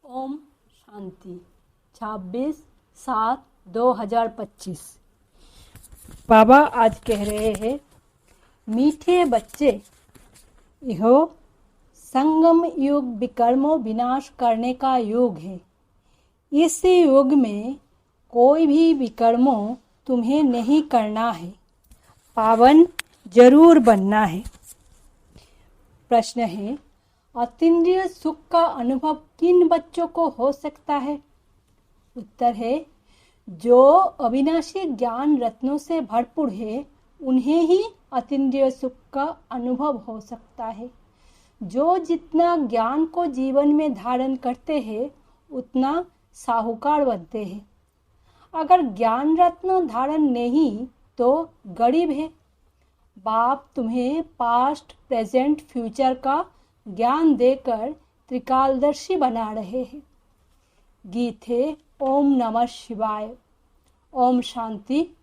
ओम शांति 26/7/2025। बाबा आज कह रहे हैं, मीठे बच्चे, यह संगम युग विकर्मों विनाश करने का युग है। इस युग में कोई भी विकर्मों तुम्हें नहीं करना है, पावन जरूर बनना है। प्रश्न है, अतीन्द्रिय सुख का अनुभव किन बच्चों को हो सकता है? उत्तर है, जो अविनाशी ज्ञान रत्नों से भरपूर है उन्हें ही अतीन्द्रिय सुख का अनुभव हो सकता है। जो जितना ज्ञान को जीवन में धारण करते हैं उतना साहूकार बनते हैं। अगर ज्ञान रत्न धारण नहीं तो गरीब है। बाप तुम्हें पास्ट, प्रेजेंट, फ्यूचर का ज्ञान देकर त्रिकालदर्शी बना रहे हैं। गीत है ओम नमः शिवाय। Om Shanti.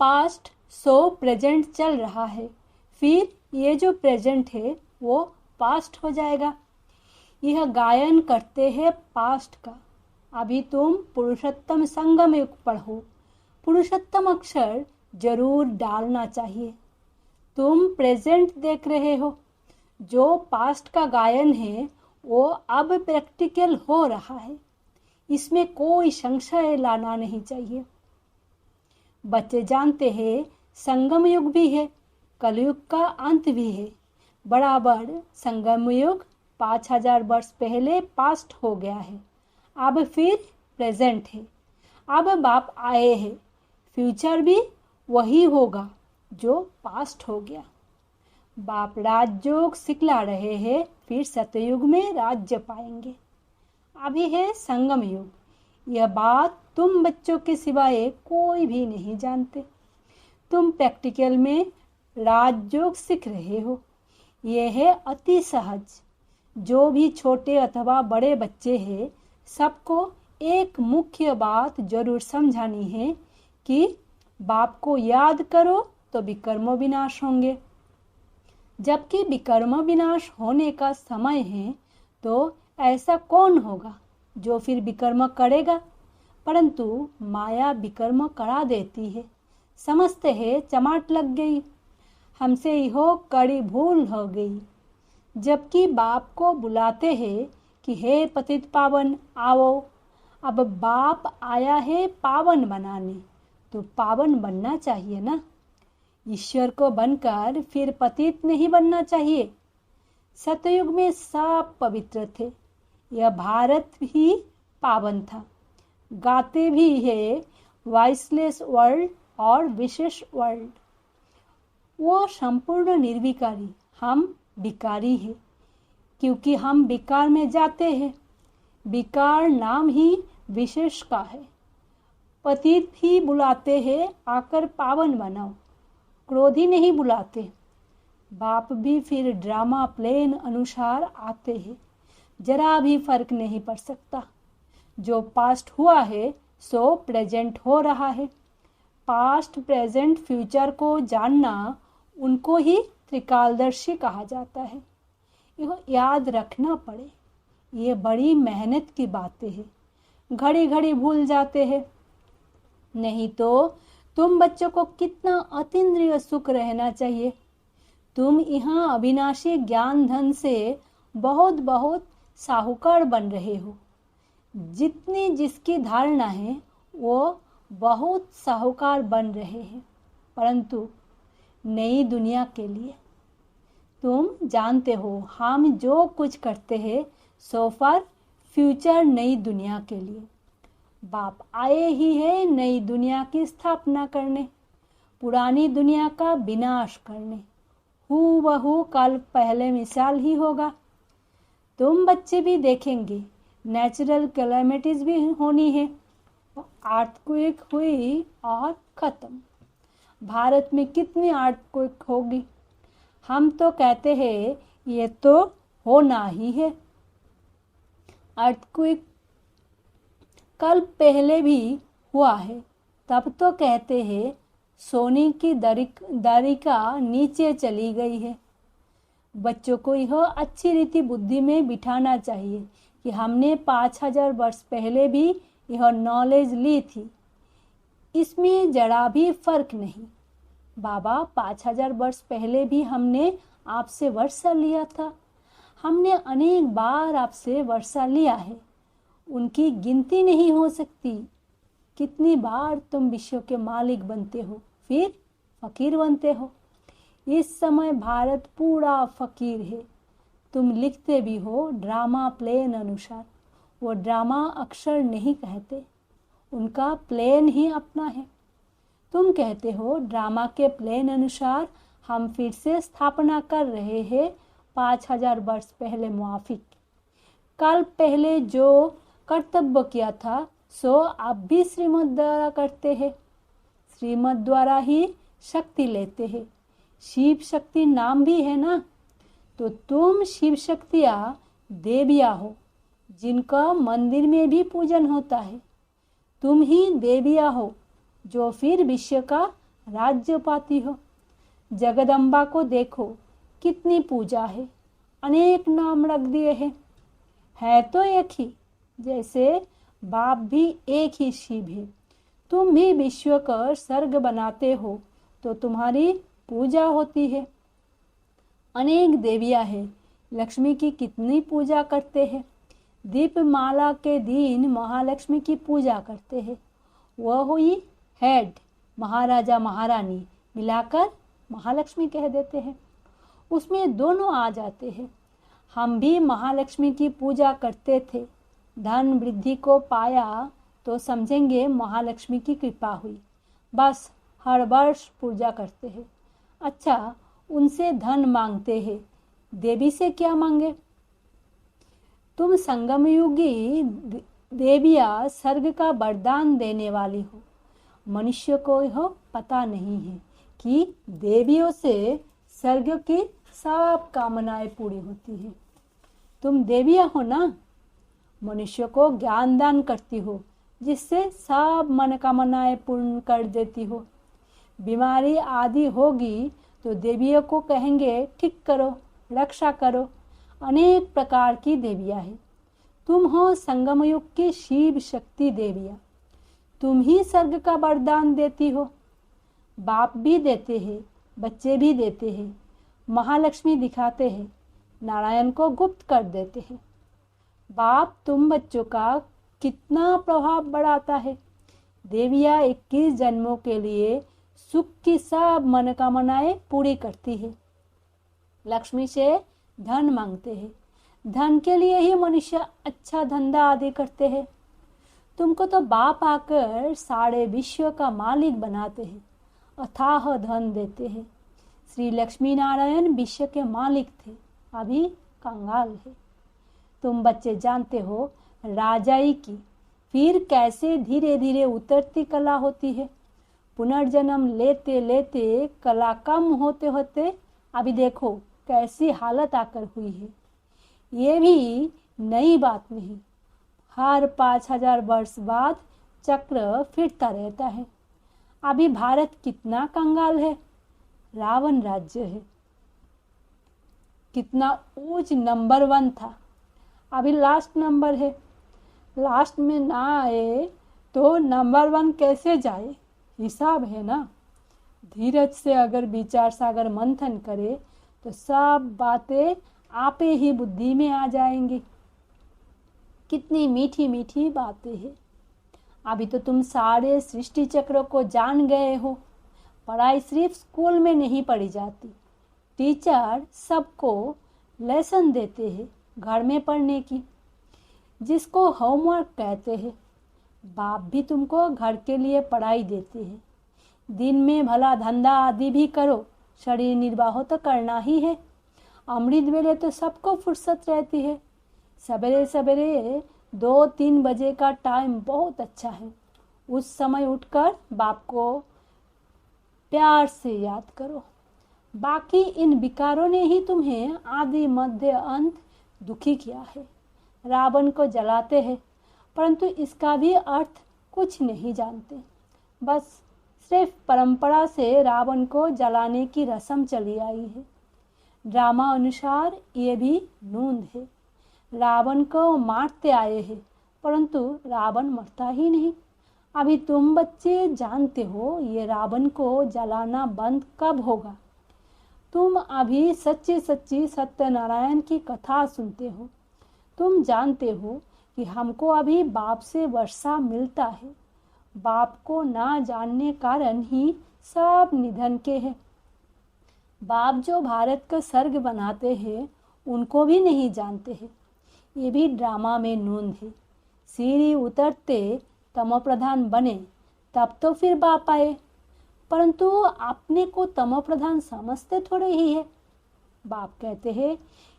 Past so present चल रहा है, फिर ये जो प्रेजेंट है वो पास्ट हो जाएगा। यह गायन करते हैं पास्ट का। अभी तुम पुरुषोत्तम संगम युग पढ़ो। पुरुषोत्तम अक्षर जरूर डालना चाहिए। तुम प्रेजेंट देख रहे हो। जो पास्ट का गायन है वो अब प्रैक्टिकल हो रहा है, इसमें कोई संशय लाना नहीं चाहिए। बच्चे जानते हैं संगम युग भी है, कलयुग का अंत भी है। बराबर संगम युग 5000 वर्ष पहले पास्ट हो गया है, अब फिर प्रेजेंट है। अब बाप आए हैं, फ्यूचर भी वही होगा जो पास्ट हो गया। बाप राजयोग सिखला रहे हैं, फिर सतयुग में राज्य पाएंगे। अभी है संगम युग। यह बात तुम बच्चों के सिवाय कोई भी नहीं जानते। तुम प्रैक्टिकल में राजयोग सीख रहे हो। यह है अति सहज। जो भी छोटे अथवा बड़े बच्चे हैं, सबको एक मुख्य बात जरूर समझानी है कि बाप को याद करो तो विकर्म विनाश होंगे। जबकि विकर्म विनाश होने का समय है, तो ऐसा कौन होगा जो फिर विकर्म करेगा? परंतु माया विकर्म करा देती है। समझते हैं चमाट लग गई, हमसे यह कड़ी भूल हो गई। जबकि बाप को बुलाते हैं कि हे पतित पावन आओ। अब बाप आया है पावन बनाने, तो पावन बनना चाहिए ना। ईश्वर को बनकर फिर पतित नहीं बनना चाहिए। सतयुग में सब पवित्र थे। यह भारत भी पावन था। गाते भी है वॉइसलेस वर्ल्ड और विशेष वर्ल्ड। वो संपूर्ण निर्विकारी, हम विकारी हैं, क्योंकि हम विकार में जाते हैं। विकार नाम ही विशेष का है। पतित भी बुलाते हैं आकर पावन बनाओ, क्रोधी नहीं बुलाते। बाप भी फिर ड्रामा प्लेन अनुसार आते हैं। जरा भी फर्क नहीं पड़ सकता। जो पास्ट हुआ है सो प्रेजेंट हो रहा है। पास्ट, प्रेजेंट, फ्यूचर को जानना उनको ही त्रिकालदर्शी कहा जाता है। यह याद रखना पड़े। ये बड़ी मेहनत की बातें हैं। घड़ी घड़ी भूल जाते हैं। नहीं तो तुम बच्चों को कितना अतीन्द्रिय सुख रहना चाहिए। तुम यहाँ अविनाशी ज्ञान धन से बहुत बहुत साहूकार बन रहे हो। जितनी जिसकी धारणा है वो बहुत साहूकार बन रहे हैं, परंतु नई दुनिया के लिए। तुम जानते हो हम जो कुछ करते हैं सो फार फ्यूचर नई दुनिया के लिए। बाप आए ही है नई दुनिया की स्थापना करने, पुरानी दुनिया का विनाश करने। हूबहू कल पहले मिसाल ही होगा। तुम बच्चे भी देखेंगे नेचुरल कैलामिटीज भी होनी है। अर्थक्वेक हुई और खत्म। भारत में कितनी अर्थक्वेक होगी? हम तो कहते हैं ये तो होना ही है। अर्थक्वेक कल पहले भी हुआ है, तब तो कहते हैं सोने की दरिका नीचे चली गई है। बच्चों को यह अच्छी रीति बुद्धि में बिठाना चाहिए कि हमने 5000 वर्ष पहले भी यह नॉलेज ली थी। इसमें जरा भी फर्क नहीं। बाबा, 5000 वर्ष पहले भी हमने आपसे वर्षा लिया था। हमने अनेक बार आपसे वर्षा लिया है, उनकी गिनती नहीं हो सकती। कितनी बार तुम विश्व के मालिक बनते हो, फिर फकीर बनते हो। इस समय भारत पूरा फकीर है। तुम लिखते भी हो ड्रामा प्लेन अनुसार। वो ड्रामा अक्षर नहीं कहते, उनका प्लेन ही अपना है। तुम कहते हो ड्रामा के प्लेन अनुसार हम फिर से स्थापना कर रहे हैं 5000 वर्ष पहले मुआफिक। कल पहले जो कर्तव्य किया था सो आप भी श्रीमत द्वारा करते हैं। श्रीमत द्वारा ही शक्ति लेते हैं। शिव शक्ति नाम भी है ना, तो तुम शिव शक्तियाँ देवियाँ हो जिनका मंदिर में भी पूजन होता है। तुम ही देवियाँ हो जो फिर विश्व का राज्य पाती हो। जगदम्बा को देखो, कितनी पूजा है, अनेक नाम रख दिए हैं। है तो एक ही, जैसे बाप भी एक ही शिव है। तुम भी विश्व का स्वर्ग बनाते हो तो तुम्हारी पूजा होती है। अनेक देवियाँ हैं, लक्ष्मी की कितनी पूजा करते हैं। दीपमाला के दिन महालक्ष्मी की पूजा करते हैं। वह हुई हेड, महाराजा महारानी मिलाकर महालक्ष्मी कह देते हैं। उसमें दोनों आ जाते हैं। हम भी महालक्ष्मी की पूजा करते थे। धन वृद्धि को पाया तो समझेंगे महालक्ष्मी की कृपा हुई। बस हर वर्ष पूजा करते हैं। अच्छा, उनसे धन मांगते हैं, देवी से क्या मांगे? तुम संगम युगी देवियाँ स्वर्ग का वरदान देने वाली हो। मनुष्य को यह पता नहीं है कि देवियों से स्वर्ग की सब कामनाएं पूरी होती है। तुम देवियाँ हो ना, मनुष्य को ज्ञान दान करती हो जिससे सब मनोकामनाएं पूर्ण कर देती हो। बीमारी आदि होगी तो देवियों को कहेंगे ठीक करो, रक्षा करो। अनेक प्रकार की देवियाँ हैं। तुम हो संगम युग की शिव शक्ति देवियाँ। तुम ही स्वर्ग का वरदान देती हो। बाप भी देते हैं, बच्चे भी देते हैं। महालक्ष्मी दिखाते हैं, नारायण को गुप्त कर देते हैं। बाप तुम बच्चों का कितना प्रभाव बढ़ाता है। देवियाँ 21 जन्मों के लिए सुख की सब मनोकामनाएं पूरी करती है। लक्ष्मी से धन मांगते हैं। धन के लिए ही मनुष्य अच्छा धंधा आदि करते हैं। तुमको तो बाप आकर सारे विश्व का मालिक बनाते हैं, अथाह धन देते हैं। श्री लक्ष्मी नारायण विश्व के मालिक थे, अभी कंगाल है। तुम बच्चे जानते हो राजाई की फिर कैसे धीरे धीरे उतरती कला होती है। पुनर्जन्म लेते लेते कला कम होते होते अभी देखो कैसी हालत आकर हुई है। ये भी नई बात नहीं। हर 5000 वर्ष बाद चक्र फिरता रहता है। अभी भारत कितना कंगाल है। रावण राज्य है, कितना ऊंच नंबर 1 था, अभी लास्ट नंबर है। लास्ट में ना आए तो नंबर 1 कैसे जाए? हिसाब है ना। धीरज से अगर विचार सागर मंथन करे तो सब बातें आपे ही बुद्धि में आ जाएंगी। कितनी मीठी मीठी बातें हैं। अभी तो तुम सारे सृष्टि चक्रों को जान गए हो। पढ़ाई सिर्फ स्कूल में नहीं पढ़ी जाती। टीचर सबको लेसन देते हैं घर में पढ़ने की, जिसको होमवर्क कहते हैं। बाप भी तुमको घर के लिए पढ़ाई देते हैं। दिन में भला धंधा आदि भी करो, शरीर निर्वाह तो करना ही है। अमृत वेले तो सबको फुर्सत रहती है। सवेरे सवेरे 2-3 बजे का टाइम बहुत अच्छा है। उस समय उठकर बाप को प्यार से याद करो। बाकी इन विकारों ने ही तुम्हें आदि मध्य अंत दुखी किया है। रावण को जलाते हैं परंतु इसका भी अर्थ कुछ नहीं जानते। बस सिर्फ परंपरा से रावण को जलाने की रस्म चली आई है। ड्रामा अनुसार ये भी नूंद है। रावण को मारते आए हैं, परंतु रावण मरता ही नहीं। अभी तुम बच्चे जानते हो ये रावण को जलाना बंद कब होगा। तुम अभी सच्ची सच्ची सत्यनारायण की कथा सुनते हो। तुम जानते हो कि हमको अभी बाप से वर्षा मिलता है। बाप को ना जानने कारण ही सब निधन के हैं। बाप जो भारत का स्वर्ग बनाते हैं उनको भी नहीं जानते हैं। ये भी ड्रामा में नूंद है। सीढ़ी उतरते तमोप्रधान बने तब तो फिर बाप आए, परंतु अपने को तमोप्रधान समझते थोड़े ही है। बाप कहते हैं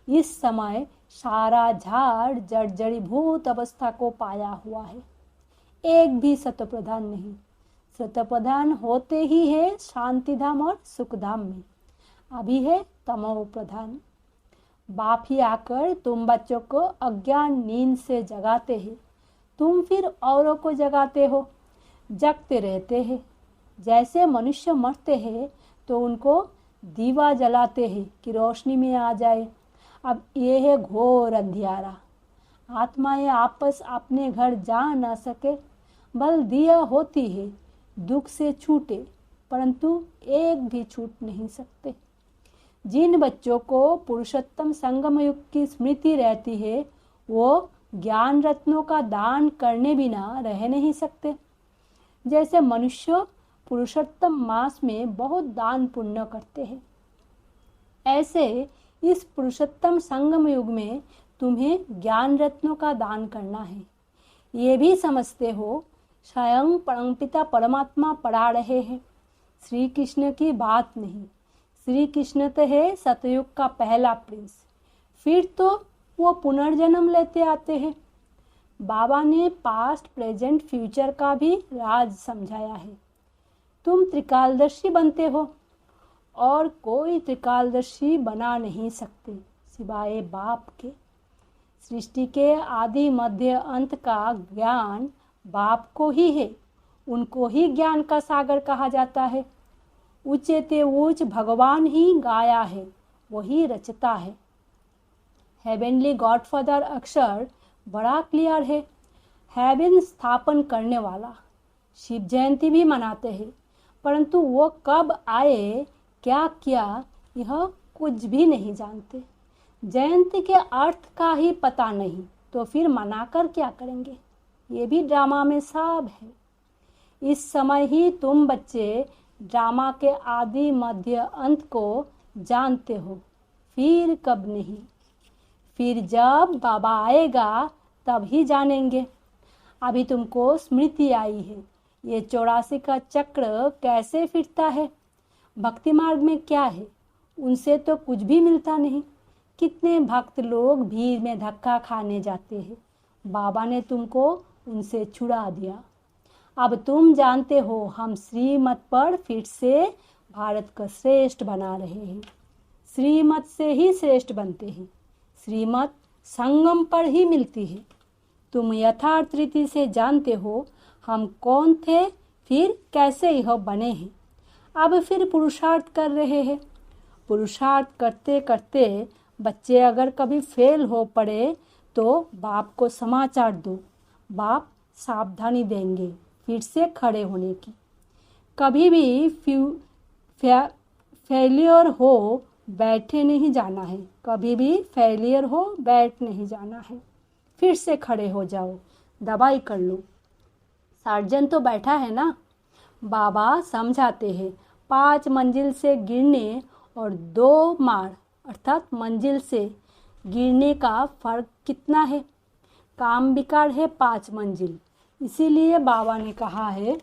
इस समय सारा झाड़ जर्जरीभूत अवस्था को पाया हुआ है, एक भी सतप्रधान नहीं। सतप्रधान होते ही है शांतिधाम और सुखधाम में, अभी है तमो प्रधान। बाप ही आकर तुम बच्चों को अज्ञान नींद से जगाते हैं, तुम फिर औरों को जगाते हो, जगते रहते हैं। जैसे मनुष्य मरते हैं तो उनको दीवा जलाते हैं कि रोशनी में आ जाए। अब ये है घोर अंधियारा। आत्माएं आपस अपने घर जा ना सके, बल दिया होती है दुख से छूटे, परंतु एक भी छूट नहीं सकते। जिन बच्चों को पुरुषोत्तम संगम युग की स्मृति रहती है वो ज्ञान रत्नों का दान करने बिना रह नहीं सकते। जैसे मनुष्य पुरुषोत्तम मास में बहुत दान पुण्य करते हैं, ऐसे इस पुरुषोत्तम संगम युग में तुम्हें ज्ञान रत्नों का दान करना है। ये भी समझते हो स्वयं परमपिता परमात्मा पढ़ा रहे हैं, श्री कृष्ण की बात नहीं। श्री कृष्ण तो है सतयुग का पहला प्रिंस, फिर तो वो पुनर्जन्म लेते आते हैं। बाबा ने पास्ट प्रेजेंट फ्यूचर का भी राज समझाया है। तुम त्रिकालदर्शी बनते हो और कोई त्रिकालदर्शी बना नहीं सकते सिवाय बाप के। सृष्टि के आदि मध्य अंत का ज्ञान बाप को ही है, उनको ही ज्ञान का सागर कहा जाता है। ऊंचे ते ऊंच भगवान ही गाया है, वही रचता है। हेवेनली गॉडफादर अक्षर बड़ा क्लियर है, हेवन स्थापन करने वाला। शिव जयंती भी मनाते हैं, परंतु वो कब आए क्या किया यह कुछ भी नहीं जानते। जयंती के अर्थ का ही पता नहीं तो फिर मनाकर क्या करेंगे। ये भी ड्रामा में सब है। इस समय ही तुम बच्चे ड्रामा के आदि मध्य अंत को जानते हो, फिर कब नहीं। फिर जब बाबा आएगा तब ही जानेंगे। अभी तुमको स्मृति आई है ये 84 का चक्र कैसे फिरता है। भक्ति मार्ग में क्या है, उनसे तो कुछ भी मिलता नहीं। कितने भक्त लोग भीड़ में धक्का खाने जाते हैं, बाबा ने तुमको उनसे छुड़ा दिया। अब तुम जानते हो हम श्रीमत पर फिर से भारत का श्रेष्ठ बना रहे हैं। श्रीमत से ही श्रेष्ठ बनते हैं, श्रीमत संगम पर ही मिलती है। तुम यथार्थ रीति से जानते हो हम कौन थे, फिर कैसे यह बने हैं। अब फिर पुरुषार्थ कर रहे हैं। पुरुषार्थ करते करते बच्चे अगर कभी फेल हो पड़े तो बाप को समाचार दो, बाप सावधानी देंगे फिर से खड़े होने की। कभी भी फेलियर हो बैठे नहीं जाना है, कभी भी फेलियर हो बैठ नहीं जाना है, फिर से खड़े हो जाओ, दवाई कर लो। सर्जन तो बैठा है ना। बाबा समझाते हैं 5 मंजिल से गिरने और 2 माड़ अर्थात मंजिल से गिरने का फर्क कितना है। काम विकार है 5 मंजिल, इसीलिए बाबा ने कहा है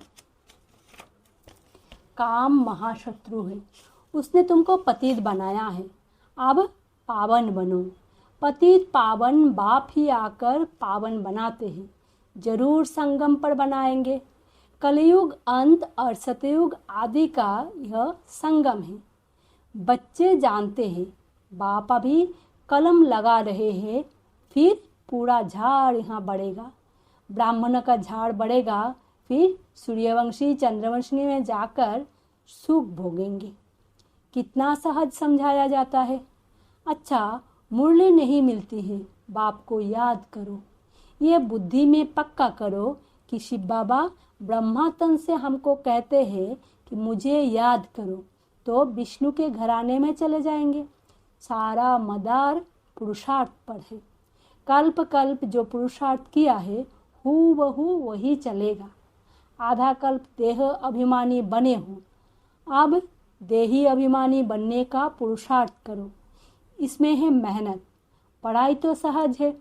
काम महाशत्रु है। उसने तुमको पतित बनाया है, अब पावन बनो। पतित पावन बाप ही आकर पावन बनाते हैं, जरूर संगम पर बनाएंगे। कलयुग अंत और सतयुग आदि का यह संगम है। बच्चे जानते हैं बाप अभी कलम लगा रहे हैं, फिर पूरा झाड़ यहाँ बढ़ेगा, ब्राह्मण का झाड़ बढ़ेगा, फिर सूर्यवंशी चंद्रवंशी में जाकर सुख भोगेंगे। कितना सहज समझाया जाता है। अच्छा, मुरली नहीं मिलती है बाप को याद करो। ये बुद्धि में पक्का करो कि शिव बाबा ब्रह्मा तन से हमको कहते हैं कि मुझे याद करो, तो विष्णु के घराने में चले जाएंगे। सारा मदार पुरुषार्थ पर है। कल्प कल्प जो पुरुषार्थ किया है हूबहू वही चलेगा। आधा कल्प देह अभिमानी बने हो, अब देही अभिमानी बनने का पुरुषार्थ करो। इसमें है मेहनत। पढ़ाई तो सहज है,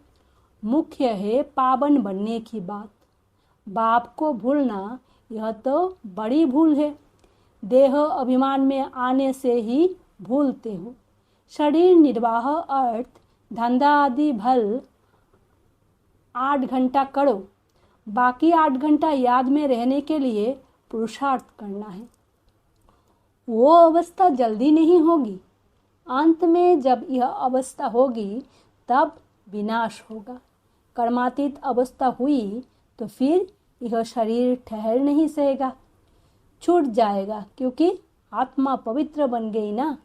मुख्य है पावन बनने की बात। बाप को भूलना यह तो बड़ी भूल है। देह अभिमान में आने से ही भूलते हो। शरीर निर्वाह अर्थ धंधा आदि भल 8 घंटा करो, बाकी 8 घंटा याद में रहने के लिए पुरुषार्थ करना है। वो अवस्था जल्दी नहीं होगी। अंत में जब यह अवस्था होगी तब विनाश होगा। कर्मातीत अवस्था हुई तो फिर यह शरीर ठहर नहीं सकेगा, छूट जाएगा, क्योंकि आत्मा पवित्र बन गई ना।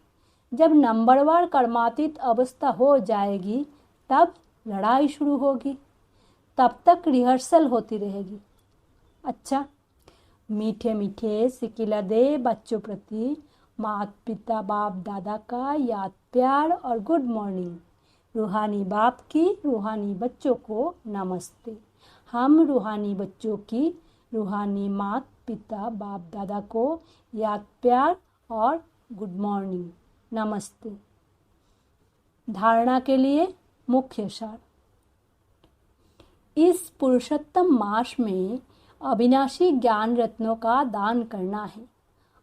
जब नंबरवार कर्मातीत अवस्था हो जाएगी तब लड़ाई शुरू होगी। तब तक रिहर्सल होती रहेगी। अच्छा, मीठे मीठे सिकिला दे बच्चों प्रति माता पिता बाप दादा का याद प्यार और गुड मॉर्निंग। रूहानी बाप की रूहानी बच्चों को नमस्ते। हम रूहानी बच्चों की रूहानी माता पिता बाप दादा को याद प्यार और गुड मॉर्निंग, नमस्ते। धारणा के लिए मुख्य सार। इस पुरुषोत्तम मास में अविनाशी ज्ञान रत्नों का दान करना है।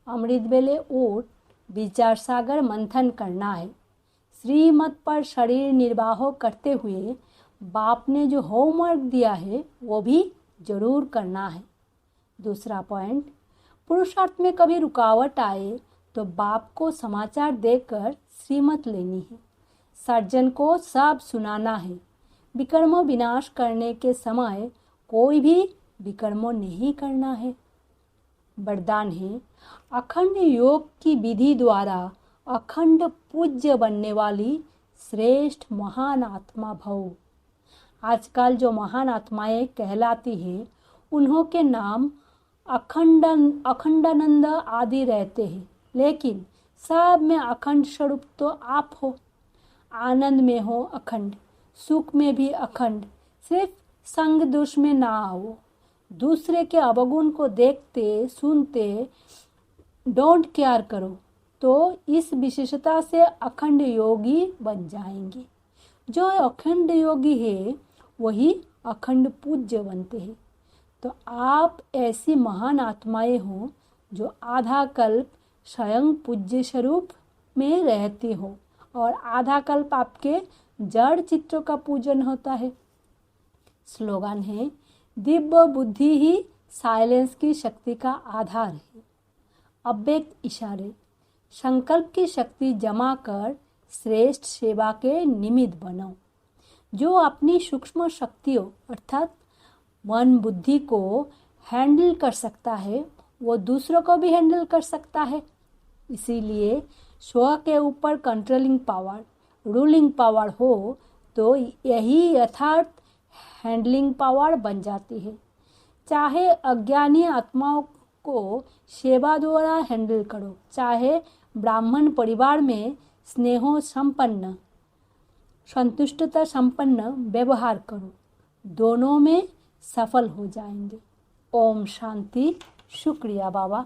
अमृत बेले उठ विचार सागर मंथन करना है। श्रीमत पर शरीर निर्वाह करते हुए बाप ने जो होमवर्क दिया है वो भी जरूर करना है। दूसरा पॉइंट, पुरुषार्थ में कभी रुकावट आए तो बाप को समाचार देकर श्रीमत लेनी है। सर्जन को सब सुनाना है। विकर्मों विनाश करने के समय कोई भी विकर्मों नहीं करना है। वरदान है, अखंड योग की विधि द्वारा अखंड पूज्य बनने वाली श्रेष्ठ महान आत्मा भव। आजकल जो महान आत्माएं कहलाती हैं उन्हों के नाम अखंडानंद आदि रहते हैं, लेकिन सब में अखंड स्वरूप तो आप हो। आनंद में हो अखंड, सुख में भी अखंड। सिर्फ संग दोष में ना आओ। दूसरे के अवगुण को देखते सुनते डोंट केयर करो तो इस विशेषता से अखंड योगी बन जाएंगे। जो अखंड योगी है वही अखंड पूज्य बनते हैं। तो आप ऐसी महान आत्माएं हो जो आधा कल्प स्वयं पूज्य स्वरूप में रहते हो और आधा कल्प आपके जड़ चित्रों का पूजन होता है। स्लोगन है, दिव्य बुद्धि ही साइलेंस की शक्ति का आधार है। अव्यक्त इशारे, संकल्प की शक्ति जमा कर श्रेष्ठ सेवा के निमित्त बनो। जो अपनी सूक्ष्म शक्तियों अर्थात मन बुद्धि को हैंडल कर सकता है वो दूसरों को भी हैंडल कर सकता है। इसीलिए स्व के ऊपर कंट्रोलिंग पावर, रूलिंग पावर हो तो यही यथार्थ हैंडलिंग पावर बन जाती है। चाहे अज्ञानी आत्माओं को सेवा द्वारा हैंडल करो, चाहे ब्राह्मण परिवार में स्नेहो संपन्न संतुष्टता संपन्न व्यवहार करो, दोनों में सफल हो जाएंगे। ओम शांति। शुक्रिया बाबा।